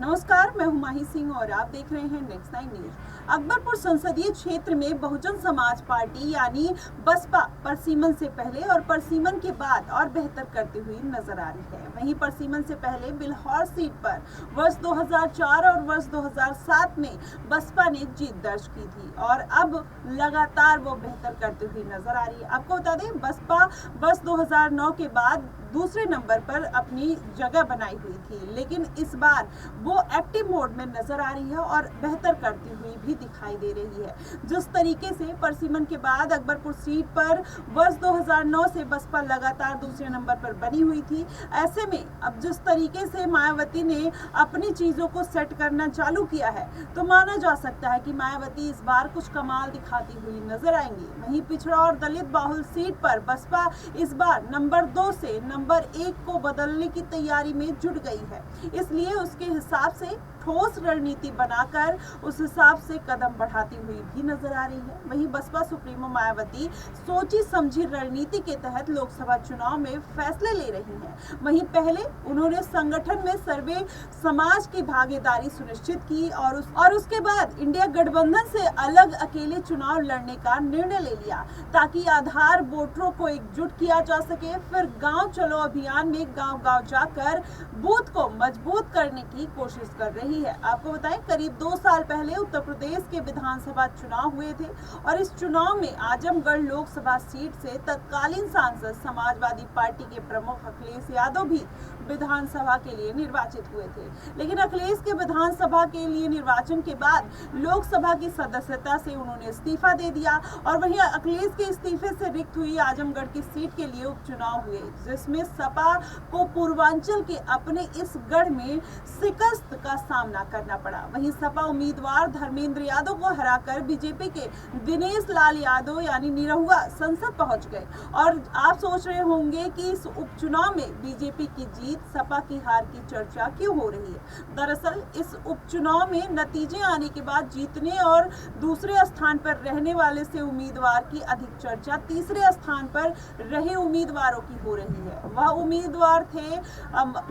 नमस्कार, मैं हूं माही सिंह और आप देख रहे हैं नेक्स्ट 9 न्यूज। अकबरपुर संसदीय क्षेत्र में बहुजन समाज पार्टी यानी बसपा परसीमन से पहले और परसीमन के बाद और बेहतर करती हुई नजर आ रही है। वहीं परसीमन से पहले बिल्हौर सीट पर वर्ष 2004 और वर्ष 2007 में बसपा ने जीत दर्ज की थी और अब लगातार वो बेहतर करती हुई नजर आ रही है। आपको बता दें, बसपा वर्ष 2009 के बाद दूसरे नंबर पर अपनी जगह बनाई हुई थी, लेकिन इस बार वो एक्टिव मोड में नजर आ रही है और बेहतर करती हुई भी दिखाई दे रही है। जिस तरीके से परसीमन के बाद अकबरपुर सीट पर वर्ष 2009 से बसपा लगातार दूसरे नंबर पर बनी हुई थी, ऐसे में अब जिस तरीके से मायावती ने अपनी चीजों को सेट करना चालू किया है, तो माना जा सकता है कि मायावती इस बार कुछ कमाल दिखाती हुई नजर आएंगी। वहीं पिछड़ा और दलित बाहुल सीट पर बसपा इस बार नंबर 2 से नंबर 1 को बदलने की तैयारी में जुट गई है, इसलिए उसके हिसाब से ठोस रणनीति बनाकर उस हिसाब से कदम बढ़ाती हुई भी नजर आ रही है। वहीं बसपा सुप्रीमो मायावती सोची समझी रणनीति के तहत लोकसभा चुनाव में फैसले ले रही हैं। वहीं पहले उन्होंने संगठन में सर्वे समाज की भागीदारी सुनिश्चित की और उसके बाद इंडिया गठबंधन से अलग अकेले चुनाव लड़ने का निर्णय ले लिया, ताकि आधार वोटरों को एकजुट किया जा सके। फिर गांव चलो अभियान में गांव-गांव जाकर बूथ को मजबूत करने की कोशिश कर रही है। आपको बताएं, करीब 2 साल पहले उत्तर प्रदेश के विधानसभा चुनाव हुए थे और इस चुनाव में आजमगढ़ लोकसभा सीट से तत्कालीन सांसद समाजवादी पार्टी के प्रमुख अखिलेश यादव भी विधानसभा के लिए निर्वाचित हुए थे, लेकिन अखिलेश के विधानसभा के लिए निर्वाचन के बाद लोकसभा की सदस्यता से उन्होंने इस्तीफा दे दिया और वहीं अखिलेश के इस्तीफे से रिक्त हुई आजमगढ़ की सीट के लिए उपचुनाव हुए, जिसमें सपा को पूर्वांचल के अपने इस गढ़ में शिकस्त का सामना करना पड़ा। वहीं सपा उम्मीदवार धर्मेंद्र यादव को हराकर बीजेपी के दिनेश लाल यादव यानी निरहुआ संसद पहुंच गए। और आप सोच रहे होंगे कि इस उपचुनाव में बीजेपी की जीत, सपा की हार की चर्चा क्यों हो रही है। दरअसल इस उपचुनाव में नतीजे आने के बाद जीतने और दूसरे स्थान पर रहने वाले से उम्मीदवार की अधिक चर्चा तीसरे स्थान पर रहे उम्मीदवारों की हो रही है। वह उम्मीदवार थे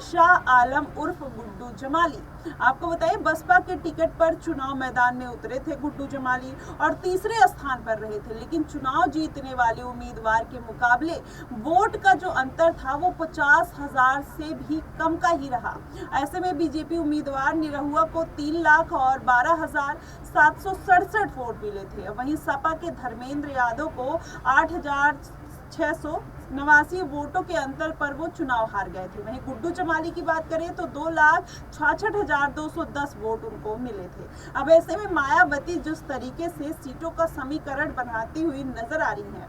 शाह आलम उर्फ गुड्डू जमाली। आपको बताएं, बसपा के टिकट पर चुनाव मैदान में उतरे थे गुड्डू जमाली और तीसरे स्थान पर रहे थे, लेकिन चुनाव जीतने वाले उम्मीदवार के मुकाबले वोट का जो अंतर था वो 50,000 से भी कम का ही रहा। ऐसे में बीजेपी उम्मीदवार निरहुआ को 3 लाख और 12,767 वोट मिले थे। वहीं सपा के धर्मेंद्र यादव को 8,689 वोटों के अंतर पर वो चुनाव हार गए थे। वहीं गुड्डू जमाली की बात करें तो 2,66,210 वोट उनको मिले थे। अब ऐसे में मायावती जिस तरीके से सीटों का समीकरण बनाती हुई नजर आ रही है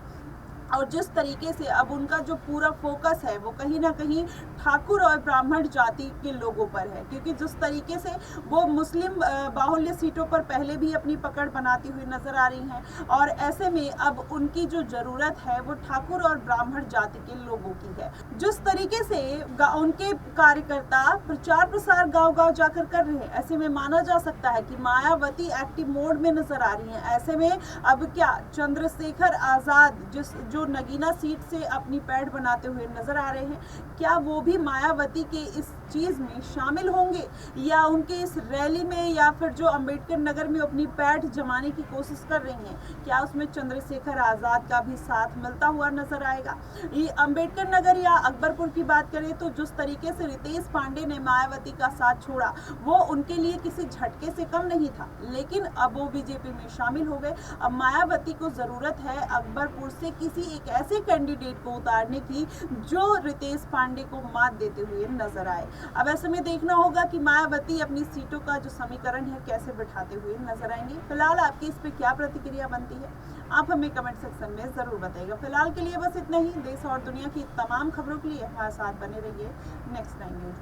और जिस तरीके से अब उनका जो पूरा फोकस है वो कहीं ना कहीं ठाकुर और ब्राह्मण जाति के लोगों पर है, क्योंकि जिस तरीके से वो मुस्लिम बाहुल्य सीटों पर पहले भी अपनी पकड़ बनाती हुई नजर आ रही हैं और ऐसे में अब उनकी जो जरूरत है वो ठाकुर और ब्राह्मण जाति के लोगों की है। जिस तरीके से उनके कार्यकर्ता प्रचार प्रसार गाँव-गाँव जाकर कर रहे हैं, ऐसे में माना जा सकता है कि मायावती एक्टिव मोड में नजर आ रही है। ऐसे में अब क्या चंद्रशेखर आजाद जो नगीना सीट से अपनी पैठ बनाते हुए नजर आ रहे हैं, क्या वो भी मायावती के इस चीज में शामिल होंगे या उनके इस रैली में या फिर जो अंबेडकर नगर में अपनी पैठ जमाने की कोशिश कर रही हैं, क्या उसमें चंद्रशेखर आजाद का भी साथ मिलता हुआ नजर आएगा। ये अंबेडकर नगर या अकबरपुर की बात करें तो जिस तरीके से रितेश पांडे ने मायावती का साथ छोड़ा वो उनके लिए किसी झटके से कम नहीं था, लेकिन अब वो बीजेपी में शामिल हो गए। अब मायावती को जरूरत है अकबरपुर से किसी एक ऐसे कैंडिडेट को उतारने की जो रितेश पांडे को मात देते हुए नजर आए। अब ऐसे में देखना होगा कि मायावती अपनी सीटों का जो समीकरण है कैसे बिठाते हुए नजर आएंगे। फिलहाल आपकी इस पे क्या प्रतिक्रिया बनती है, आप हमें कमेंट सेक्शन में जरूर बताइएगा। फिलहाल के लिए बस इतना ही। देश और दुनिया की तमाम खबरों के लिए हमारे साथ बने रहिए नेक्स्ट 9 न्यूज।